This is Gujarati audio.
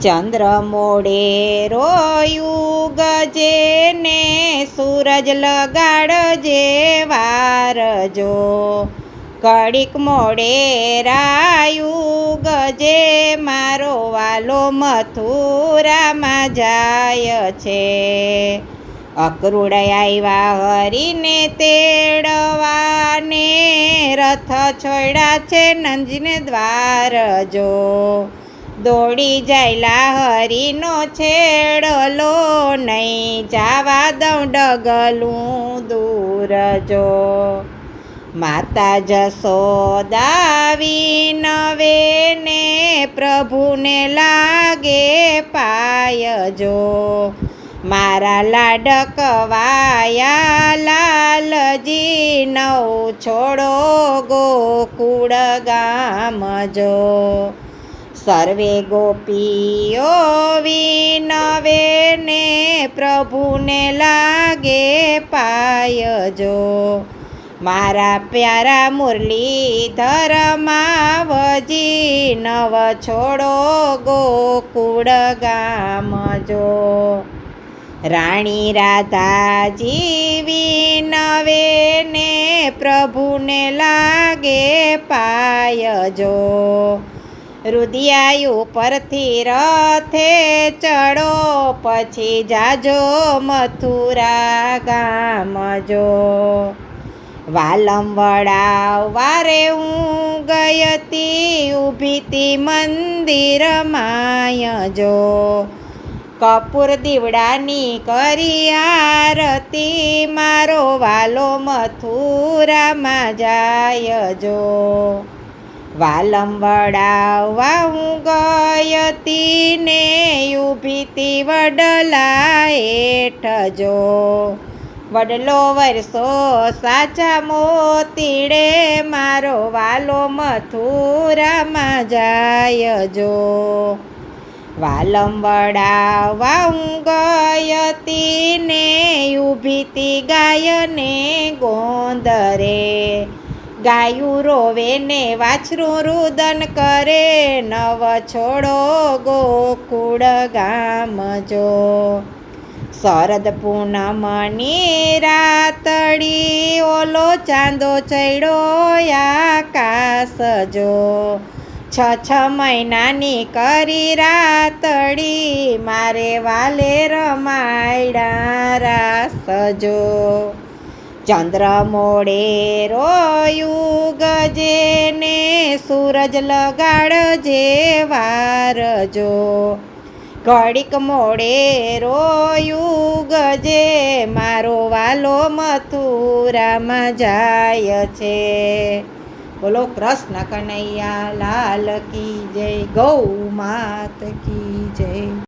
ચંદ્ર મોડે રોયું ગજે ને સૂરજ લગાડજે વાર જો, ઘડીક મોડે રાયું ગજે મારો વાલો મથુરામાં જાય છે. અક્રૂર આવ્યા હરીને તેડવાને, રથ છોડ્યા છે નંદજીને દ્વાર જો, દોડી જાયલા હરીનો છેડલો, નહીં જાવા દઉં ડગલું દૂર જો. માતા જશોદા વિનવે ને પ્રભુને લાગે પાય જો, મારા લાડકવાયા લાલજી નવ છોડો ગોકુળ ગામ જો. સર્વે ગોપીઓ વિનવે ને પ્રભુને લાગે પાય જો, મારા પ્યારા મુરલીધર માવજી નવ છોડો ગોકુળ ગામ જો. રાણી રાધાજી વિનવે ને પ્રભુને લાગે પાય જો, રુદિયા ઉપરથી રથે ચડો, પછી જાજો મથુરા ગામ જો. વાલમ વડાવવા રે હું ગયતી, ઊભી તી મંદિર માય જો, કપૂર દીવડાની કરી આરતી, મારો વાલો મથુરામાં જાય જો. વાલમ વડાવવા હું ગયતી ને, ઊભી તી વડલા હેઠ જો, વડલો વરસો સાચા મોતીડે, મારો વાલો મથુરામાં જાય જો. વાલમ વડાવવા હું ગયતી ને, ઊભી તી ગાયને ગોંદરે, ગાયું રોવે ને વાછરું રુદન કરે, નવ છોડો ગોકુળ ગામ જો. શરદ પૂનમની રાતડી, ઓલો ચાંદો ચડ્યો આકાશ જો, 6 મહિનાની કરી રાતડી, મારે વાલે રમાયડા રાસ જો. ચંદ્ર મોડે રોયું ગજે ને સૂરજ લગાડજે વાર જો, ઘડીક મોડે રોયું ગજે મારો વાલો મથુરામાં જાય છે. બોલો કૃષ્ણ કનૈયા લાલ કી જય, ગૌ માત કી જય.